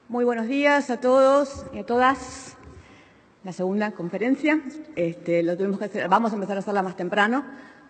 Muy buenos días a todos y a todas. La segunda conferencia, lo tuvimos que hacer, vamos a empezar a hacerla más temprano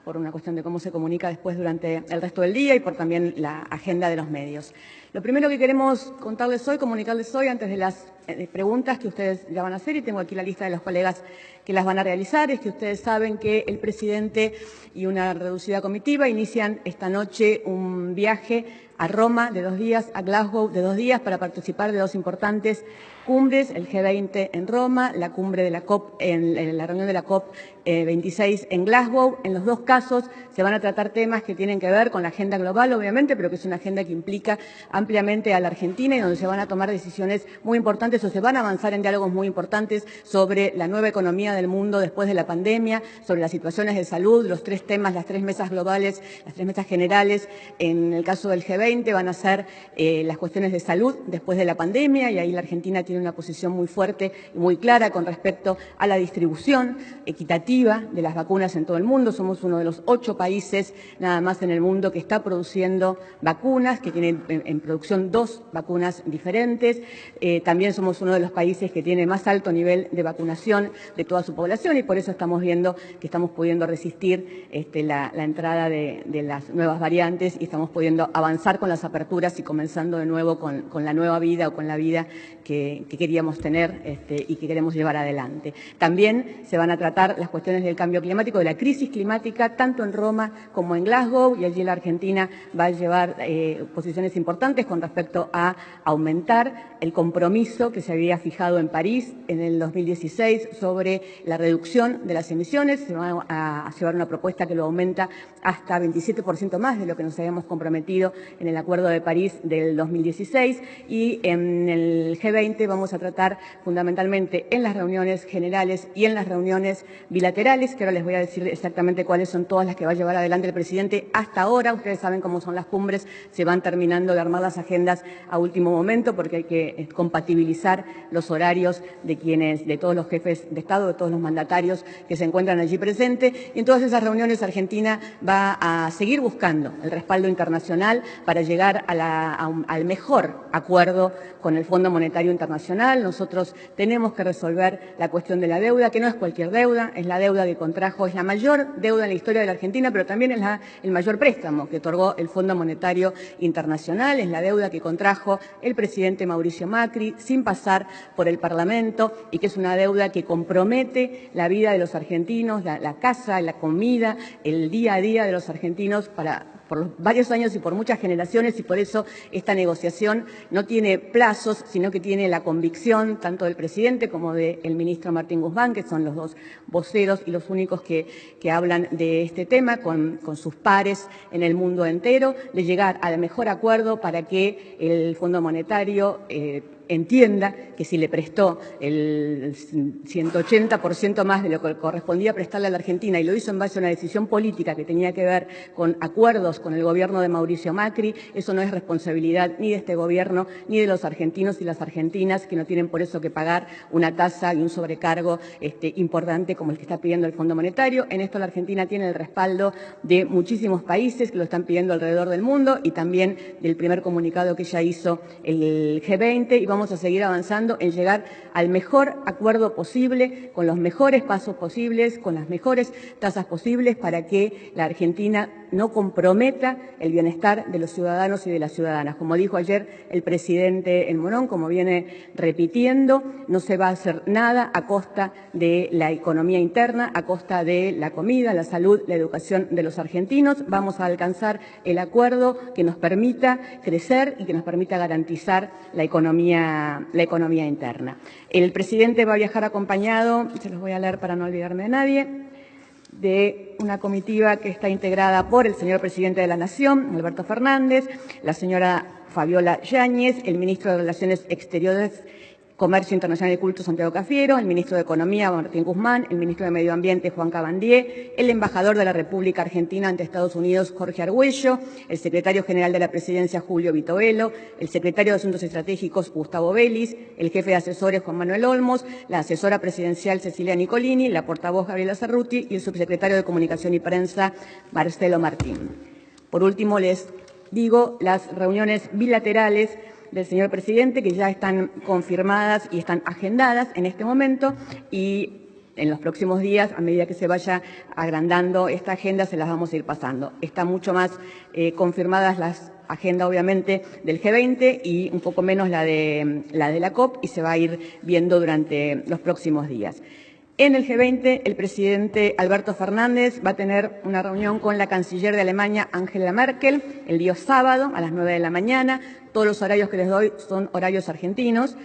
por una cuestión de cómo se comunica después durante el resto del día y por también la agenda de los medios. Lo primero que queremos contarles hoy, comunicarles hoy, antes de las preguntas que ustedes ya van a hacer, y tengo aquí la lista de los colegas que las van a realizar, es que ustedes saben que el presidente y una reducida comitiva inician esta noche un viaje a Roma de 2 días, a Glasgow de 2 días, para participar de 2 importantes cumbres, el G20 en Roma, la cumbre de la COP, en la reunión de la COP 26 en Glasgow. En los 2 casos se van a tratar temas que tienen que ver con la agenda global, obviamente, pero que es una agenda que implica ampliamente a la Argentina y donde se van a tomar decisiones muy importantes o se van a avanzar en diálogos muy importantes sobre la nueva economía del mundo después de la pandemia, sobre las situaciones de salud. Los 3 temas, las 3 mesas globales, las 3 mesas generales, en el caso del G20 van a ser las cuestiones de salud después de la pandemia, y ahí la Argentina tiene una posición muy fuerte y muy clara con respecto a la distribución equitativa de las vacunas en todo el mundo. Somos uno de los 8 países nada más en el mundo que está produciendo vacunas, que tiene en producción 2 vacunas diferentes. También somos uno de los países que tiene más alto nivel de vacunación de toda su población, y por eso estamos viendo que estamos pudiendo resistir la entrada de las nuevas variantes y estamos pudiendo avanzar con las aperturas y comenzando de nuevo con la nueva vida o con la vida que queríamos tener y que queremos llevar adelante. También se van a tratar las cuestiones del cambio climático, de la crisis climática, tanto en Roma como en Glasgow, y allí la Argentina va a llevar posiciones importantes con respecto a aumentar el compromiso que se había fijado en París en el 2016 sobre la reducción de las emisiones. Se va a llevar una propuesta que lo aumenta hasta 27% más de lo que nos habíamos comprometido en el Acuerdo de París del 2016, y en el G20 vamos a tratar fundamentalmente en las reuniones generales y en las reuniones bilaterales, que ahora les voy a decir exactamente cuáles son todas las que va a llevar adelante el presidente hasta ahora. Ustedes saben cómo son las cumbres, se van terminando de armar las agendas a último momento porque hay que compatibilizar los horarios de todos los jefes de Estado, de todos los mandatarios que se encuentran allí presentes, y en todas esas reuniones Argentina va a seguir buscando el respaldo internacional para llegar al mejor acuerdo con el Fondo Monetario Internacional. Nosotros tenemos que resolver la cuestión de la deuda, que no es cualquier deuda, es la deuda que contrajo, es la mayor deuda en la historia de la Argentina, pero también es el mayor préstamo que otorgó el Fondo Monetario Internacional, es la deuda que contrajo el presidente Mauricio Macri sin pasar por el Parlamento, y que es una deuda que compromete la vida de los argentinos, la casa, la comida, el día a día de los argentinos por varios años y por muchas generaciones, y por eso esta negociación no tiene plazos, sino que tiene la convicción tanto del presidente como del ministro Martín Guzmán, que son los 2 voceros y los únicos que hablan de este tema con sus pares en el mundo entero, de llegar al mejor acuerdo para que el Fondo Monetario entienda que si le prestó el 180% más de lo que correspondía prestarle a la Argentina, y lo hizo en base a una decisión política que tenía que ver con acuerdos con el gobierno de Mauricio Macri, eso no es responsabilidad ni de este gobierno ni de los argentinos y las argentinas, que no tienen por eso que pagar una tasa y un sobrecargo importante como el que está pidiendo el Fondo Monetario. En esto la Argentina tiene el respaldo de muchísimos países que lo están pidiendo alrededor del mundo, y también del primer comunicado que ya hizo el G20, y vamos a seguir avanzando en llegar al mejor acuerdo posible, con los mejores pasos posibles, con las mejores tasas posibles, para que la Argentina no comprometa el bienestar de los ciudadanos y de las ciudadanas. Como dijo ayer el presidente en Morón, como viene repitiendo, no se va a hacer nada a costa de la economía interna, a costa de la comida, la salud, la educación de los argentinos. Vamos a alcanzar el acuerdo que nos permita crecer y que nos permita garantizar la economía interna. El presidente va a viajar acompañado, se los voy a leer para no olvidarme de nadie, de una comitiva que está integrada por el señor presidente de la Nación, Alberto Fernández, la señora Fabiola Yáñez, el ministro de Relaciones Exteriores, Comercio Internacional y Culto, Santiago Cafiero, el ministro de Economía, Martín Guzmán, el ministro de Medio Ambiente, Juan Cabandier, el embajador de la República Argentina ante Estados Unidos, Jorge Argüello, el secretario general de la Presidencia, Julio Vitovelo, el secretario de Asuntos Estratégicos, Gustavo Vélez, el jefe de asesores, Juan Manuel Olmos, la asesora presidencial, Cecilia Nicolini, la portavoz, Gabriela Cerruti, y el subsecretario de Comunicación y Prensa, Marcelo Martín. Por último, les digo las reuniones bilaterales del señor presidente, que ya están confirmadas y están agendadas en este momento, y en los próximos días, a medida que se vaya agrandando esta agenda, se las vamos a ir pasando. Están mucho más confirmadas las agendas, obviamente, del G20 y un poco menos la de la COP, y se va a ir viendo durante los próximos días. En el G20, el presidente Alberto Fernández va a tener una reunión con la canciller de Alemania, Angela Merkel, el día sábado a las 9 de la mañana. Todos los horarios que les doy son horarios argentinos.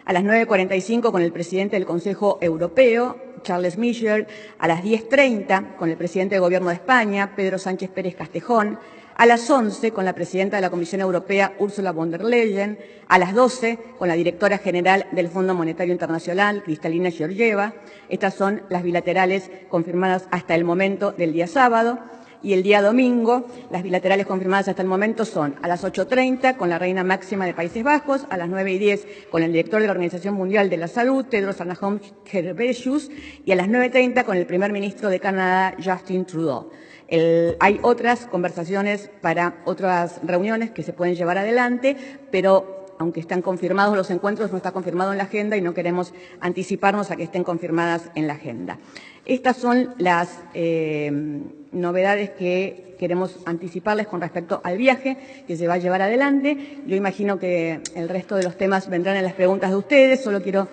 A las 9:45 con el presidente del Consejo Europeo, Charles Michel. A las 10:30 con el presidente del Gobierno de España, Pedro Sánchez Pérez Castejón. A las 11 con la presidenta de la Comisión Europea, Ursula von der Leyen. A las 12 con la directora general del Fondo Monetario Internacional, Kristalina Georgieva. Estas son las bilaterales confirmadas hasta el momento del día sábado. Y el día domingo, las bilaterales confirmadas hasta el momento son a las 8:30 con la reina máxima de Países Bajos, a las 9:10 con el director de la Organización Mundial de la Salud, Tedros Adhanom Ghebreyesus, y a las 9:30 con el primer ministro de Canadá, Justin Trudeau. Hay otras conversaciones para otras reuniones que se pueden llevar adelante, pero aunque están confirmados los encuentros, no está confirmado en la agenda y no queremos anticiparnos a que estén confirmadas en la agenda. Estas son las novedades que queremos anticiparles con respecto al viaje que se va a llevar adelante. Yo imagino que el resto de los temas vendrán en las preguntas de ustedes. Solo quiero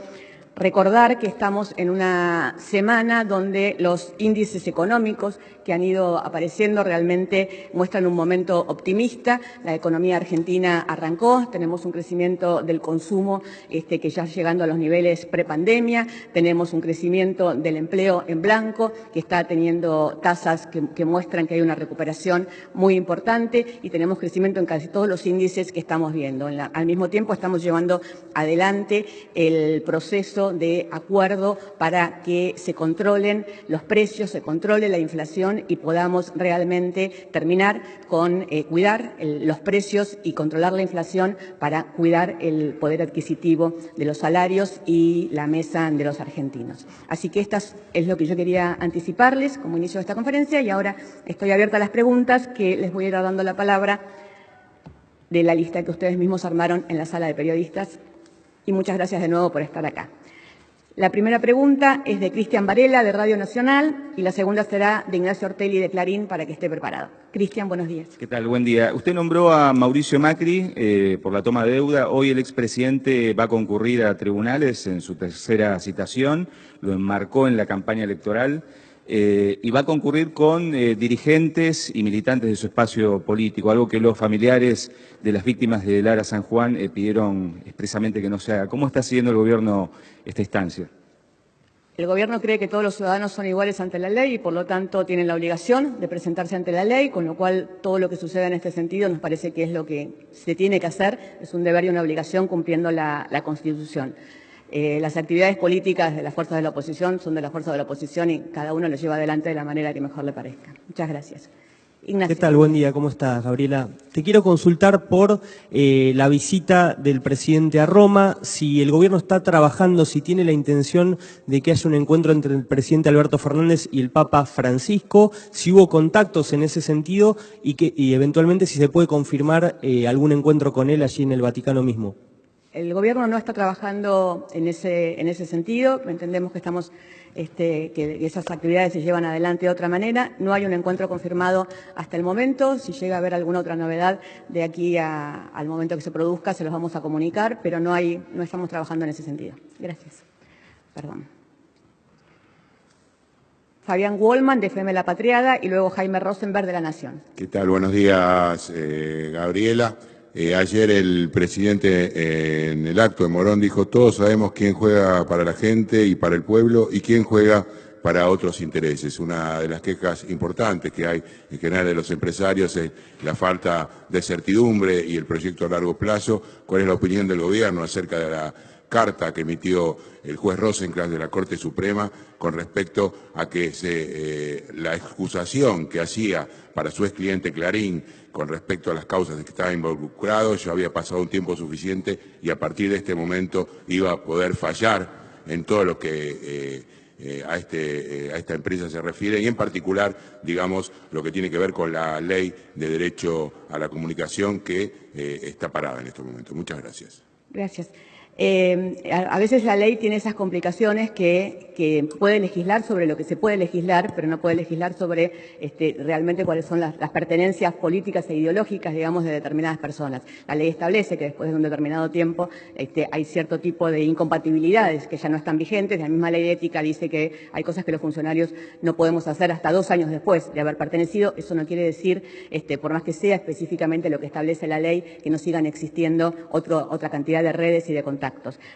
recordar que estamos en una semana donde los índices económicos que han ido apareciendo realmente muestran un momento optimista. La economía argentina arrancó, tenemos un crecimiento del consumo que ya llegando a los niveles prepandemia, tenemos un crecimiento del empleo en blanco que está teniendo tasas que muestran que hay una recuperación muy importante, y tenemos crecimiento en casi todos los índices que estamos viendo. Al mismo tiempo estamos llevando adelante el proceso de acuerdo para que se controlen los precios, se controle la inflación y podamos realmente terminar con cuidar los precios y controlar la inflación para cuidar el poder adquisitivo de los salarios y la mesa de los argentinos. Así que esto es lo que yo quería anticiparles como inicio de esta conferencia, y ahora estoy abierta a las preguntas, que les voy a ir dando la palabra de la lista que ustedes mismos armaron en la sala de periodistas. Y muchas gracias de nuevo por estar acá. La primera pregunta es de Cristian Varela, de Radio Nacional, y la segunda será de Ignacio Ortelli, de Clarín, para que esté preparado. Cristian, buenos días. ¿Qué tal? Buen día. Usted nombró a Mauricio Macri por la toma de deuda. Hoy el expresidente va a concurrir a tribunales en su tercera citación, lo enmarcó en la campaña electoral, y va a concurrir con dirigentes y militantes de su espacio político, algo que los familiares de las víctimas de Lara San Juan pidieron expresamente que no se haga. ¿Cómo está siguiendo el gobierno esta instancia? El Gobierno cree que todos los ciudadanos son iguales ante la ley y, por lo tanto, tienen la obligación de presentarse ante la ley, con lo cual todo lo que suceda en este sentido nos parece que es lo que se tiene que hacer, es un deber y una obligación cumpliendo la Constitución. Las actividades políticas de las fuerzas de la oposición son de las fuerzas de la oposición y cada uno lo lleva adelante de la manera que mejor le parezca. Muchas gracias. Ignacio. ¿Qué tal? Buen día, ¿cómo estás, Gabriela? Te quiero consultar por la visita del presidente a Roma, si el gobierno está trabajando, si tiene la intención de que haya un encuentro entre el presidente Alberto Fernández y el Papa Francisco, si hubo contactos en ese sentido y eventualmente si se puede confirmar algún encuentro con él allí en el Vaticano mismo. El Gobierno no está trabajando en ese sentido. Entendemos que estamos que esas actividades se llevan adelante de otra manera. No hay un encuentro confirmado hasta el momento. Si llega a haber alguna otra novedad de aquí al momento que se produzca, se los vamos a comunicar, pero no estamos trabajando en ese sentido. Gracias. Perdón. Fabián Wallman, de FM La Patriada, y luego Jaime Rosenberg, de La Nación. ¿Qué tal? Buenos días, Gabriela. Ayer el presidente en el acto de Morón dijo: todos sabemos quién juega para la gente y para el pueblo y quién juega para otros intereses. Una de las quejas importantes que hay en general de los empresarios es la falta de certidumbre y el proyecto a largo plazo. ¿Cuál es la opinión del gobierno acerca de la carta que emitió el juez Rosencrantz de la Corte Suprema con respecto a que la excusación que hacía para su ex cliente Clarín con respecto a las causas en que estaba involucrado ya había pasado un tiempo suficiente y a partir de este momento iba a poder fallar en todo lo que a esta empresa se refiere, y en particular, digamos, lo que tiene que ver con la ley de derecho a la comunicación que está parada en estos momentos. Muchas gracias. Gracias. A veces la ley tiene esas complicaciones que puede legislar sobre lo que se puede legislar, pero no puede legislar sobre realmente cuáles son las pertenencias políticas e ideológicas, digamos, de determinadas personas. La ley establece que después de un determinado tiempo hay cierto tipo de incompatibilidades que ya no están vigentes. La misma ley de ética dice que hay cosas que los funcionarios no podemos hacer hasta 2 años después de haber pertenecido. Eso no quiere decir, por más que sea específicamente lo que establece la ley, que no sigan existiendo otra cantidad de redes y de contactos.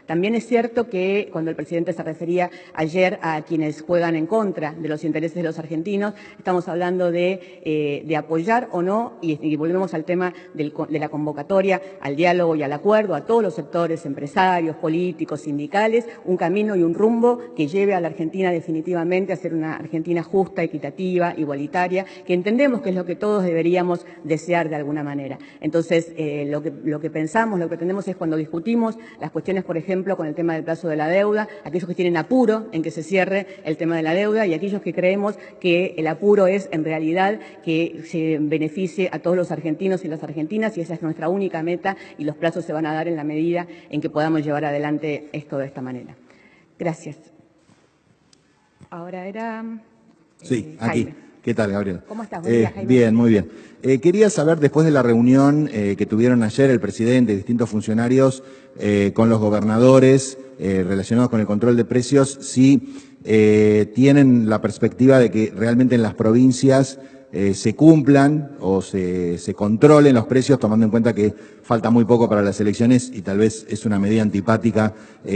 También es cierto que cuando el presidente se refería ayer a quienes juegan en contra de los intereses de los argentinos, estamos hablando de apoyar o no, y volvemos al tema de la convocatoria al diálogo y al acuerdo a todos los sectores, empresarios, políticos, sindicales, un camino y un rumbo que lleve a la Argentina definitivamente a ser una Argentina justa, equitativa, igualitaria, que entendemos que es lo que todos deberíamos desear de alguna manera. Entonces, lo que pensamos, lo que pretendemos es cuando discutimos las cuestiones, por ejemplo, con el tema del plazo de la deuda, aquellos que tienen apuro en que se cierre el tema de la deuda y aquellos que creemos que el apuro es en realidad que se beneficie a todos los argentinos y las argentinas, y esa es nuestra única meta, y los plazos se van a dar en la medida en que podamos llevar adelante esto de esta manera. Gracias. Ahora era Sí, aquí. Jaime. ¿Qué tal, Gabriela? ¿Cómo estás? Buen día, Jaime. Bien, muy bien. Quería saber, después de la reunión que tuvieron ayer el presidente y distintos funcionarios con los gobernadores relacionados con el control de precios, si tienen la perspectiva de que realmente en las provincias se cumplan o se controlen los precios, tomando en cuenta que falta muy poco para las elecciones y tal vez es una medida antipática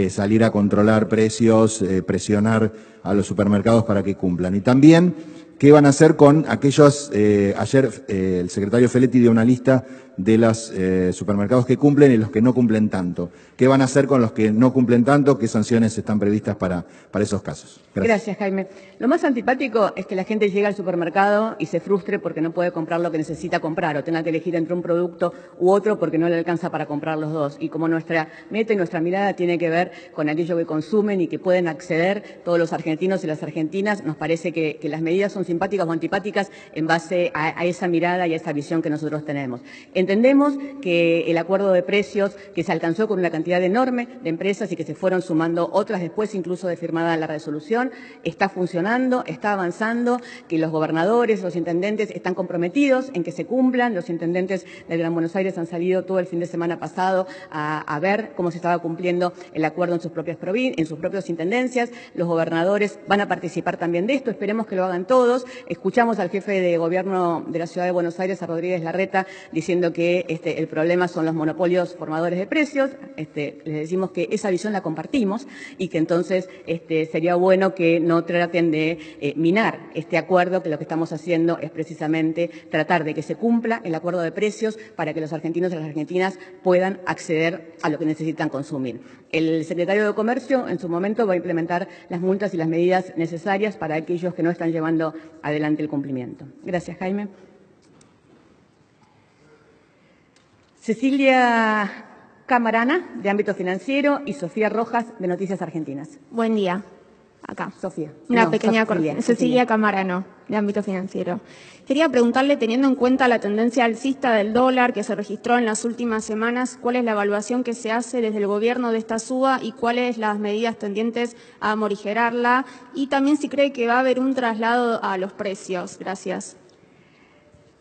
salir a controlar precios, presionar a los supermercados para que cumplan. Y también, ¿qué van a hacer con aquellos? Ayer el secretario Feletti dio una lista de los supermercados que cumplen y los que no cumplen tanto. ¿Qué van a hacer con los que no cumplen tanto? ¿Qué sanciones están previstas para esos casos? Gracias, Jaime. Lo más antipático es que la gente llegue al supermercado y se frustre porque no puede comprar lo que necesita comprar o tenga que elegir entre un producto u otro porque no le alcanza para comprar los dos. Y como nuestra meta y nuestra mirada tiene que ver con aquello que consumen y que pueden acceder todos los argentinos y las argentinas, nos parece que las medidas son simpáticas o antipáticas en base a esa mirada y a esa visión que nosotros tenemos. Entendemos que el acuerdo de precios que se alcanzó con una cantidad enorme de empresas y que se fueron sumando otras después incluso de firmada la resolución, está funcionando, está avanzando, que los gobernadores, los intendentes están comprometidos en que se cumplan. Los intendentes del Gran Buenos Aires han salido todo el fin de semana pasado a ver cómo se estaba cumpliendo el acuerdo en sus propias intendencias. Los gobernadores van a participar también de esto, esperemos que lo hagan todos. Escuchamos al jefe de gobierno de la Ciudad de Buenos Aires, a Rodríguez Larreta, diciendo que el problema son los monopolios formadores de precios. Les decimos que esa visión la compartimos y que entonces sería bueno que no traten de minar este acuerdo, que lo que estamos haciendo es precisamente tratar de que se cumpla el acuerdo de precios para que los argentinos y las argentinas puedan acceder a lo que necesitan consumir. El secretario de Comercio en su momento va a implementar las multas y las medidas necesarias para aquellos que no están llevando adelante el cumplimiento. Gracias, Jaime. Cecilia Camarana, de Ámbito Financiero, y Sofía Rojas, de Noticias Argentinas. Buen día. Acá. Sofía. Una pequeña corrección. Cecilia Camarano, de Ámbito Financiero. Quería preguntarle, teniendo en cuenta la tendencia alcista del dólar que se registró en las últimas semanas, ¿cuál es la evaluación que se hace desde el gobierno de esta suba y cuáles las medidas tendientes a morigerarla? Y también si cree que va a haber un traslado a los precios. Gracias.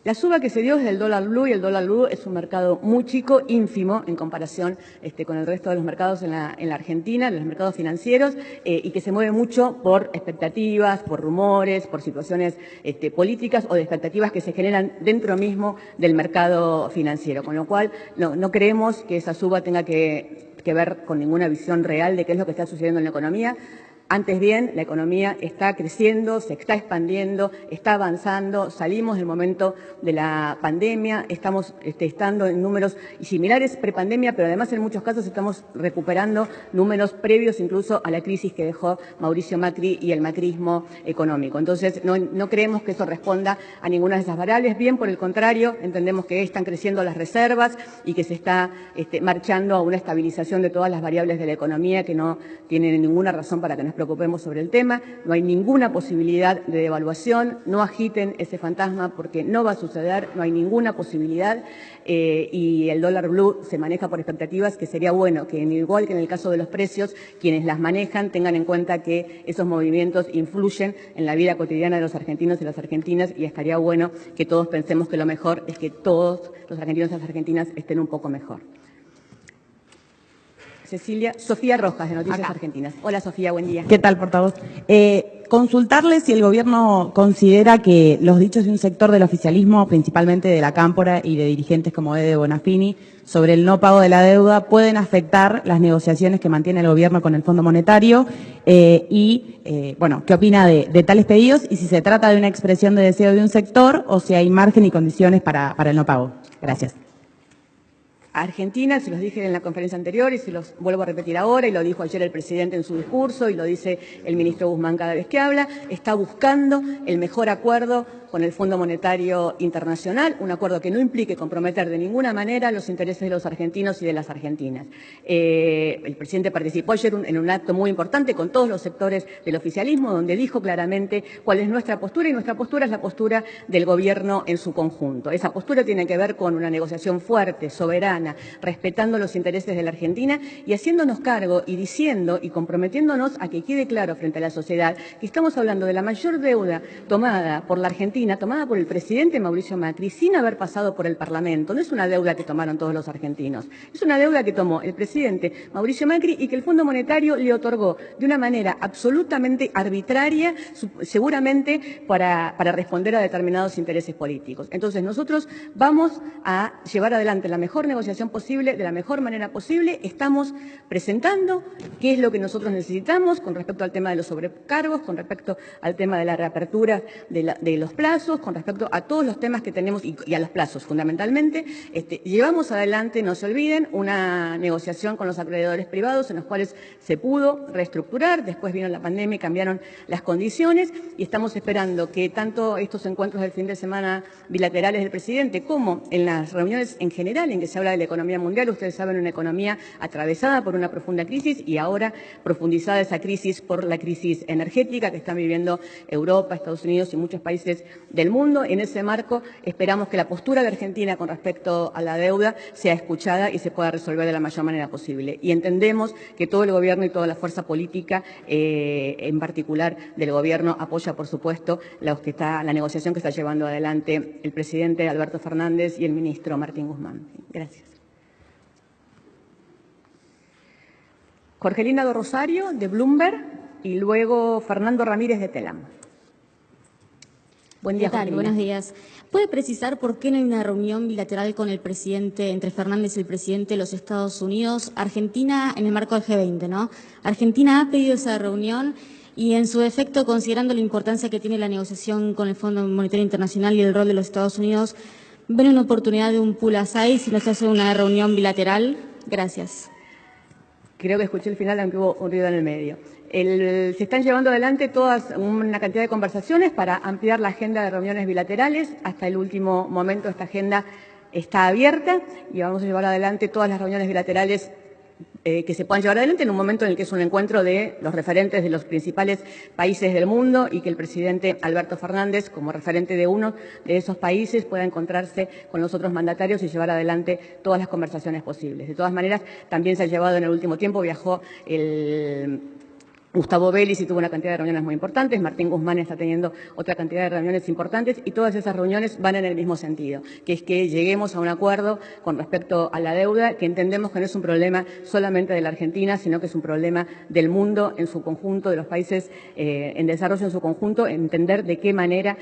La suba que se dio es del dólar blue, y el dólar blue es un mercado muy chico, ínfimo, en comparación con el resto de los mercados en la Argentina, de los mercados financieros, y que se mueve mucho por expectativas, por rumores, por situaciones políticas o de expectativas que se generan dentro mismo del mercado financiero. Con lo cual, no creemos que esa suba tenga que ver con ninguna visión real de qué es lo que está sucediendo en la economía. Antes bien, la economía está creciendo, se está expandiendo, está avanzando, salimos del momento de la pandemia, estamos estando en números similares prepandemia, pero además en muchos casos estamos recuperando números previos incluso a la crisis que dejó Mauricio Macri y el macrismo económico. Entonces, no creemos que eso responda a ninguna de esas variables, bien por el contrario, entendemos que están creciendo las reservas y que se está marchando a una estabilización de todas las variables de la economía que no tienen ninguna razón para que no preocupemos sobre el tema. No hay ninguna posibilidad de devaluación, no agiten ese fantasma porque no va a suceder, no hay ninguna posibilidad y el dólar blue se maneja por expectativas, que sería bueno que, igual que en el caso de los precios, quienes las manejan tengan en cuenta que esos movimientos influyen en la vida cotidiana de los argentinos y las argentinas, y estaría bueno que todos pensemos que lo mejor es que todos los argentinos y las argentinas estén un poco mejor. Sofía Rojas, de Noticias Argentinas. Hola, Sofía, buen día. ¿Qué tal, portavoz? Consultarle si el Gobierno considera que los dichos de un sector del oficialismo, principalmente de la Cámpora y de dirigentes como Ede Bonafini, sobre el no pago de la deuda, pueden afectar las negociaciones que mantiene el Gobierno con el Fondo Monetario bueno, ¿qué opina de tales pedidos y si se trata de una expresión de deseo de un sector o si hay margen y condiciones para el no pago? Gracias. Argentina, se los dije en la conferencia anterior y se los vuelvo a repetir ahora, y lo dijo ayer el presidente en su discurso y lo dice el ministro Guzmán cada vez que habla, está buscando el mejor acuerdo con el Fondo Monetario Internacional, un acuerdo que no implique comprometer de ninguna manera los intereses de los argentinos y de las argentinas. El presidente participó ayer en un acto muy importante con todos los sectores del oficialismo, donde dijo claramente cuál es nuestra postura, y nuestra postura es la postura del Gobierno en su conjunto. Esa postura tiene que ver con una negociación fuerte, soberana, respetando los intereses de la Argentina y haciéndonos cargo y diciendo y comprometiéndonos a que quede claro frente a la sociedad que estamos hablando de la mayor deuda tomada por la Argentina, tomada por el presidente Mauricio Macri, sin haber pasado por el Parlamento. No es una deuda que tomaron todos los argentinos, es una deuda que tomó el presidente Mauricio Macri y que el Fondo Monetario le otorgó de una manera absolutamente arbitraria, seguramente para responder a determinados intereses políticos. Entonces nosotros vamos a llevar adelante la mejor negociación posible, de la mejor manera posible. Estamos presentando qué es lo que nosotros necesitamos con respecto al tema de los sobrecargos, con respecto al tema de la reapertura de los plazos, con respecto a todos los temas que tenemos y a los plazos fundamentalmente. Llevamos adelante, no se olviden, una negociación con los acreedores privados en los cuales se pudo reestructurar, después vino la pandemia y cambiaron las condiciones, y estamos esperando que tanto estos encuentros del fin de semana bilaterales del presidente como en las reuniones en general en que se habla de la economía mundial, ustedes saben, una economía atravesada por una profunda crisis y ahora profundizada esa crisis por la crisis energética que están viviendo Europa, Estados Unidos y muchos países del mundo. En ese marco esperamos que la postura de Argentina con respecto a la deuda sea escuchada y se pueda resolver de la mayor manera posible. Y entendemos que todo el Gobierno y toda la fuerza política, en particular del Gobierno, apoya, por supuesto, la negociación que está llevando adelante el presidente Alberto Fernández y el ministro Martín Guzmán. Gracias. Jorgelina do Rosario, de Bloomberg, y luego Fernando Ramírez, de Telam. Buen día, ¿Qué tal? Jorgelina. Buenos días. ¿Puede precisar por qué no hay una reunión bilateral con el presidente, entre Fernández y el presidente de los Estados Unidos? Argentina, en el marco del G20, ¿no? Argentina ha pedido esa reunión y, en su defecto, considerando la importancia que tiene la negociación con el Fondo Monetario Internacional y el rol de los Estados Unidos, ¿ven una oportunidad de un pool a 6 si no se hace una reunión bilateral? Gracias. Creo que escuché el final, aunque hubo un ruido en el medio. Se están llevando adelante una cantidad de conversaciones para ampliar la agenda de reuniones bilaterales. Hasta el último momento esta agenda está abierta y vamos a llevar adelante todas las reuniones bilaterales que se puedan llevar adelante en un momento en el que es un encuentro de los referentes de los principales países del mundo y que el presidente Alberto Fernández, como referente de uno de esos países, pueda encontrarse con los otros mandatarios y llevar adelante todas las conversaciones posibles. De todas maneras, también se ha llevado en el último tiempo, viajó Gustavo Vélez y tuvo una cantidad de reuniones muy importantes, Martín Guzmán está teniendo otra cantidad de reuniones importantes y todas esas reuniones van en el mismo sentido, que es que lleguemos a un acuerdo con respecto a la deuda, que entendemos que no es un problema solamente de la Argentina, sino que es un problema del mundo en su conjunto, de los países en desarrollo en su conjunto, entender de qué manera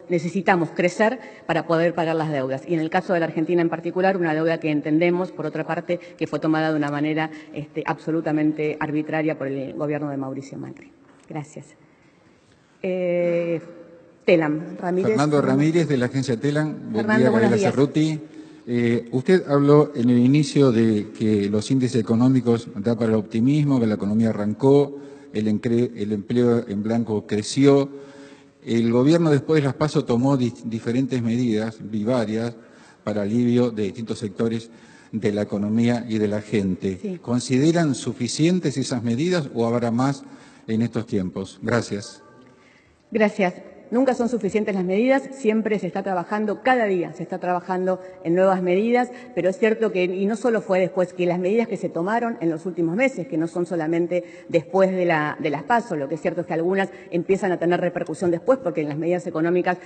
necesitamos crecer para poder pagar las deudas. Y en el caso de la Argentina en particular, una deuda que entendemos, por otra parte, que fue tomada de una manera absolutamente arbitraria por el gobierno de Mauricio Macri. Gracias. Telam, Ramírez. Fernando Ramírez, de la agencia Telam. Buen Fernando, día, buenos Gabriela días. Cerruti. Usted habló en el inicio de que los índices económicos da para el optimismo, que la economía arrancó, el empleo en blanco creció. El gobierno, después de las PASO, tomó diferentes medidas, varias, para alivio de distintos sectores. de la economía y de la gente. Sí. ¿Consideran suficientes esas medidas o habrá más en estos tiempos? Gracias. Gracias. Nunca son suficientes las medidas, siempre se está trabajando, cada día se está trabajando en nuevas medidas, pero es cierto que, y no solo fue después, que las medidas que se tomaron en los últimos meses, que no son solamente después de las PASO, lo que es cierto es que algunas empiezan a tener repercusión después, porque en las medidas económicas,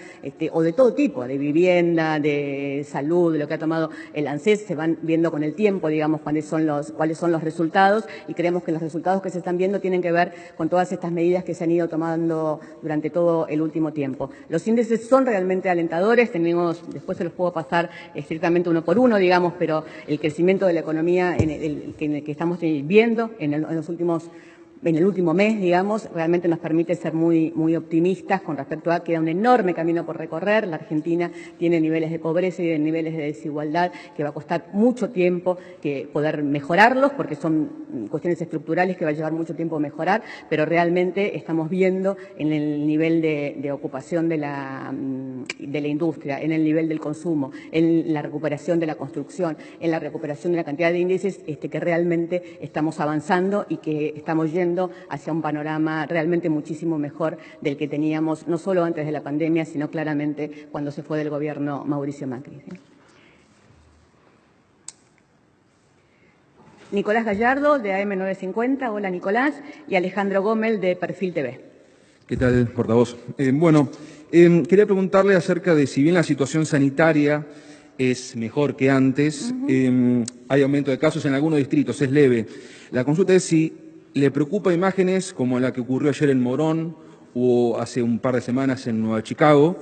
o de todo tipo, de vivienda, de salud, de lo que ha tomado el ANSES, se van viendo con el tiempo, digamos, cuáles son los resultados, y creemos que los resultados que se están viendo tienen que ver con todas estas medidas que se han ido tomando durante todo el último tiempo. Los índices son realmente alentadores, después se los puedo pasar estrictamente uno por uno, digamos, pero el crecimiento de la economía en el que estamos viendo en el último mes, digamos, realmente nos permite ser muy, muy optimistas con respecto a que queda un enorme camino por recorrer. La Argentina tiene niveles de pobreza y de niveles de desigualdad que va a costar mucho tiempo que poder mejorarlos, porque son cuestiones estructurales que va a llevar mucho tiempo mejorar, pero realmente estamos viendo en el nivel de ocupación de la industria, en el nivel del consumo, en la recuperación de la construcción, en la recuperación de la cantidad de índices, que realmente estamos avanzando y que estamos yendo hacia un panorama realmente muchísimo mejor del que teníamos, no solo antes de la pandemia, sino claramente cuando se fue del gobierno Mauricio Macri. Nicolás Gallardo, de AM950. Hola, Nicolás. Y Alejandro Gómez, de Perfil TV. ¿Qué tal, portavoz? Quería preguntarle acerca de si bien la situación sanitaria es mejor que antes, hay aumento de casos en algunos distritos, es leve. La consulta es si le preocupa imágenes como la que ocurrió ayer en Morón o hace un par de semanas en Nueva Chicago,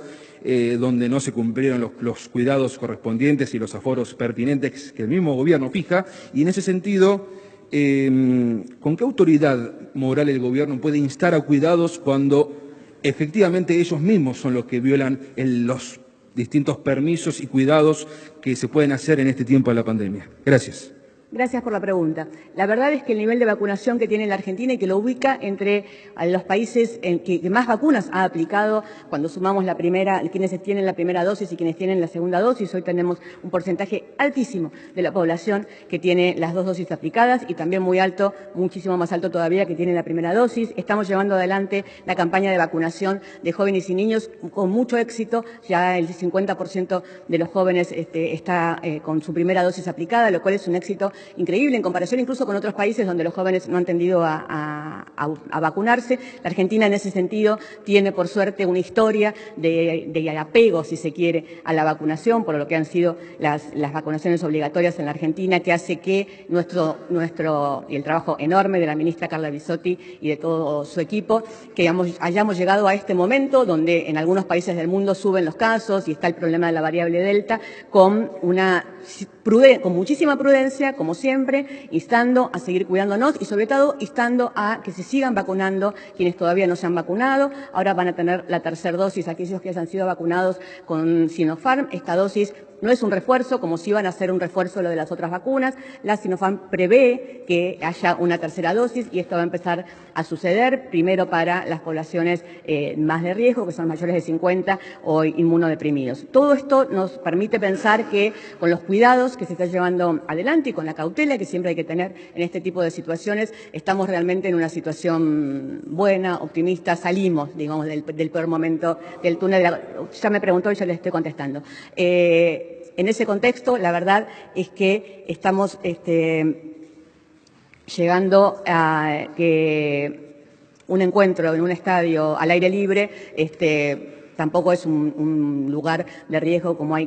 donde no se cumplieron los cuidados correspondientes y los aforos pertinentes que el mismo gobierno fija. Y en ese sentido, ¿con qué autoridad moral el gobierno puede instar a cuidados cuando efectivamente ellos mismos son los que violan los distintos permisos y cuidados que se pueden hacer en este tiempo de la pandemia? Gracias. Gracias por la pregunta. La verdad es que el nivel de vacunación que tiene la Argentina y que lo ubica entre los países que más vacunas ha aplicado, cuando sumamos quienes tienen la primera dosis y quienes tienen la segunda dosis, hoy tenemos un porcentaje altísimo de la población que tiene las dos dosis aplicadas y también muy alto, muchísimo más alto todavía, que tiene la primera dosis. Estamos llevando adelante la campaña de vacunación de jóvenes y niños con mucho éxito. Ya el 50% de los jóvenes está con su primera dosis aplicada, lo cual es un éxito increíble en comparación incluso con otros países donde los jóvenes no han tendido a vacunarse. La Argentina en ese sentido tiene por suerte una historia de apego, si se quiere, a la vacunación, por lo que han sido las vacunaciones obligatorias en la Argentina, que hace que y el trabajo enorme de la ministra Carla Bisotti y de todo su equipo, que hayamos llegado a este momento donde en algunos países del mundo suben los casos y está el problema de la variable Delta, con muchísima prudencia, como siempre, instando a seguir cuidándonos y sobre todo instando a que se sigan vacunando quienes todavía no se han vacunado. Ahora van a tener la tercera dosis aquellos que hayan sido vacunados con Sinopharm. Esta dosis no es un refuerzo, como si iban a ser un refuerzo lo de las otras vacunas. La Sinopharm prevé que haya una tercera dosis y esto va a empezar a suceder primero para las poblaciones más de riesgo, que son mayores de 50 o inmunodeprimidos. Todo esto nos permite pensar que con los cuidados que se está llevando adelante y con la cautela que siempre hay que tener en este tipo de situaciones, estamos realmente en una situación buena, optimista, salimos, digamos, del peor momento del túnel. Ya me preguntó y yo le estoy contestando. En ese contexto, la verdad es que estamos llegando a que un encuentro en un estadio al aire libre tampoco es un lugar de riesgo como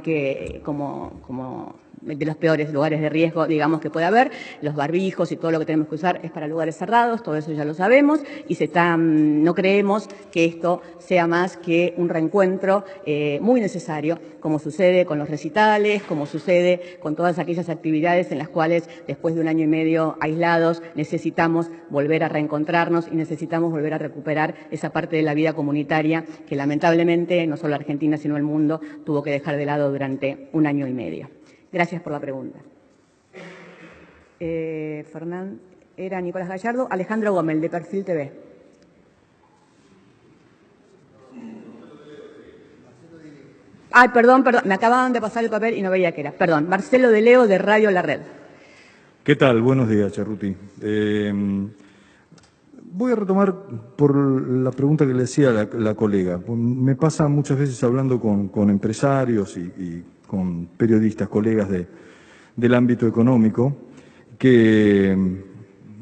de los peores lugares de riesgo, digamos, que puede haber. Los barbijos y todo lo que tenemos que usar es para lugares cerrados, todo eso ya lo sabemos, y no creemos que esto sea más que un reencuentro muy necesario, como sucede con los recitales, como sucede con todas aquellas actividades en las cuales después de un año y medio aislados necesitamos volver a reencontrarnos y necesitamos volver a recuperar esa parte de la vida comunitaria que lamentablemente no solo Argentina sino el mundo tuvo que dejar de lado durante un año y medio. Gracias por la pregunta. Era Nicolás Gallardo. Alejandro Gómez, de Perfil TV. Ay, perdón, me acababan de pasar el papel y no veía qué era. Perdón, Marcelo de Leo, de Radio La Red. ¿Qué tal? Buenos días, Cerruti. Voy a retomar por la pregunta que le decía la colega. Me pasa muchas veces hablando con empresarios y con periodistas, colegas del ámbito económico, que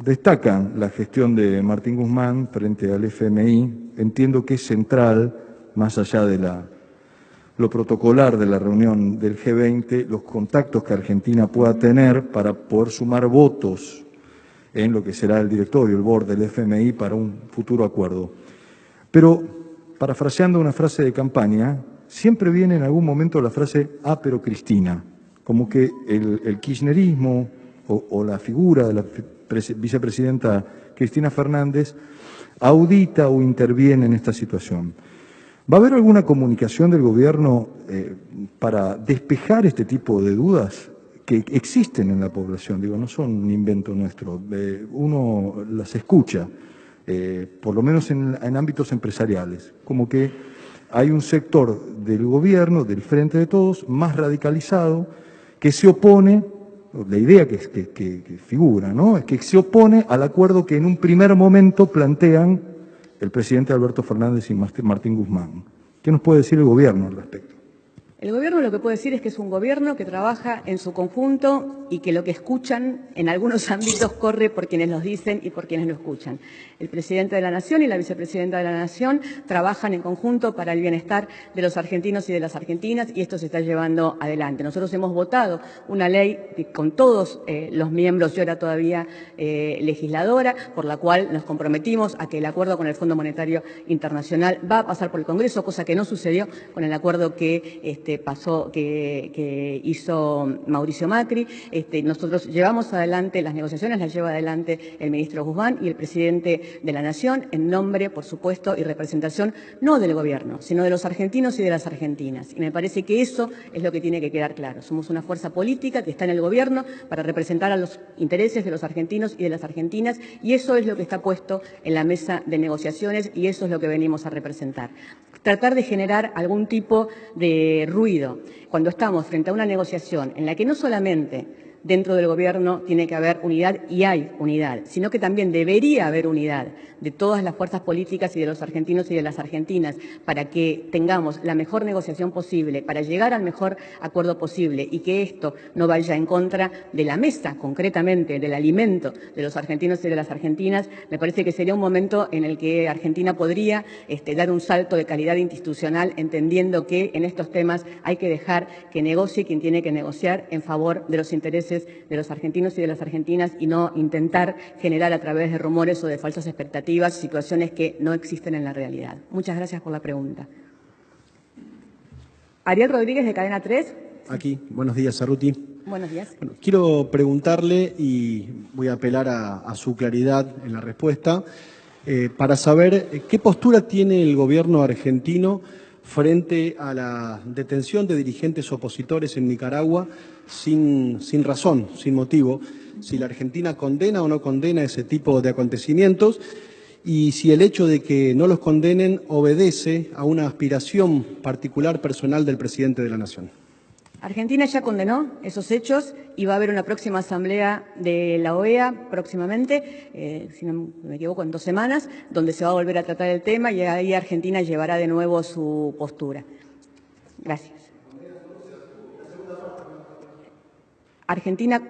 destacan la gestión de Martín Guzmán frente al FMI. Entiendo que es central, más allá de lo protocolar de la reunión del G20, los contactos que Argentina pueda tener para poder sumar votos en lo que será el directorio, el board del FMI para un futuro acuerdo. Pero, parafraseando una frase de campaña, siempre viene en algún momento la frase pero Cristina, como que el kirchnerismo o la figura de la vicepresidenta Cristina Fernández audita o interviene en esta situación. ¿Va a haber alguna comunicación del gobierno para despejar este tipo de dudas que existen en la población? Digo, no son un invento nuestro, uno las escucha, por lo menos en ámbitos empresariales, como que hay un sector del gobierno, del Frente de Todos, más radicalizado, que se opone, la idea que figura, ¿no?, es que se opone al acuerdo que en un primer momento plantean el presidente Alberto Fernández y Martín Guzmán. ¿Qué nos puede decir el gobierno al respecto? El gobierno lo que puede decir es que es un gobierno que trabaja en su conjunto y que lo que escuchan en algunos ámbitos corre por quienes los dicen y por quienes lo escuchan. El presidente de la Nación y la vicepresidenta de la Nación trabajan en conjunto para el bienestar de los argentinos y de las argentinas y esto se está llevando adelante. Nosotros hemos votado una ley con todos los miembros, yo era todavía legisladora, por la cual nos comprometimos a que el acuerdo con el Fondo Monetario Internacional va a pasar por el Congreso, cosa que no sucedió con el acuerdo que hizo Mauricio Macri. Nosotros llevamos adelante las negociaciones, las lleva adelante el ministro Guzmán y el presidente de la Nación en nombre, por supuesto, y representación no del gobierno, sino de los argentinos y de las argentinas. Y me parece que eso es lo que tiene que quedar claro. Somos una fuerza política que está en el gobierno para representar a los intereses de los argentinos y de las argentinas y eso es lo que está puesto en la mesa de negociaciones y eso es lo que venimos a representar. Tratar de generar algún tipo de ruido cuando estamos frente a una negociación en la que no solamente dentro del gobierno tiene que haber unidad y hay unidad, sino que también debería haber unidad de todas las fuerzas políticas y de los argentinos y de las argentinas para que tengamos la mejor negociación posible, para llegar al mejor acuerdo posible y que esto no vaya en contra de la mesa, concretamente del alimento de los argentinos y de las argentinas. Me parece que sería un momento en el que Argentina podría dar un salto de calidad institucional, entendiendo que en estos temas hay que dejar que negocie quien tiene que negociar en favor de los intereses de los argentinos y de las argentinas y no intentar generar a través de rumores o de falsas expectativas situaciones que no existen en la realidad. Muchas gracias por la pregunta. Ariel Rodríguez, de Cadena 3. Aquí. Buenos días, Cerruti. Buenos días. Bueno, quiero preguntarle, y voy a apelar a su claridad en la respuesta, para saber qué postura tiene el gobierno argentino frente a la detención de dirigentes opositores en Nicaragua sin razón, sin motivo, si la Argentina condena o no condena ese tipo de acontecimientos y si el hecho de que no los condenen obedece a una aspiración particular personal del presidente de la Nación. Argentina ya condenó esos hechos y va a haber una próxima asamblea de la OEA próximamente, si no me equivoco, en 2 semanas, donde se va a volver a tratar el tema y ahí Argentina llevará de nuevo su postura. Gracias. Argentina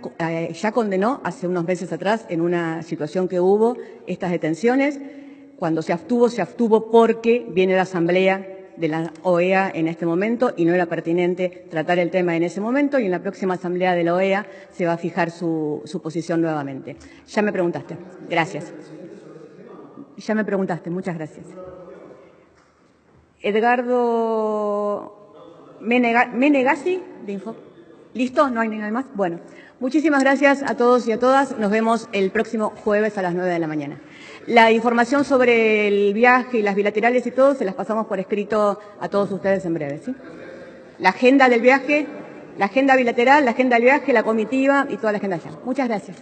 ya condenó hace unos meses atrás, en una situación que hubo, estas detenciones. Cuando se abstuvo porque viene la asamblea de la OEA en este momento y no era pertinente tratar el tema en ese momento y en la próxima asamblea de la OEA se va a fijar su posición nuevamente. Ya me preguntaste. Gracias. Ya me preguntaste. Muchas gracias. Edgardo Menegasi, de Info. ¿Listo? ¿No hay nada más? Bueno, muchísimas gracias a todos y a todas. Nos vemos el próximo jueves a las 9 de la mañana. La información sobre el viaje y las bilaterales y todo se las pasamos por escrito a todos ustedes en breve, ¿sí? La agenda del viaje, la agenda bilateral, la agenda del viaje, la comitiva y toda la agenda allá. Muchas gracias.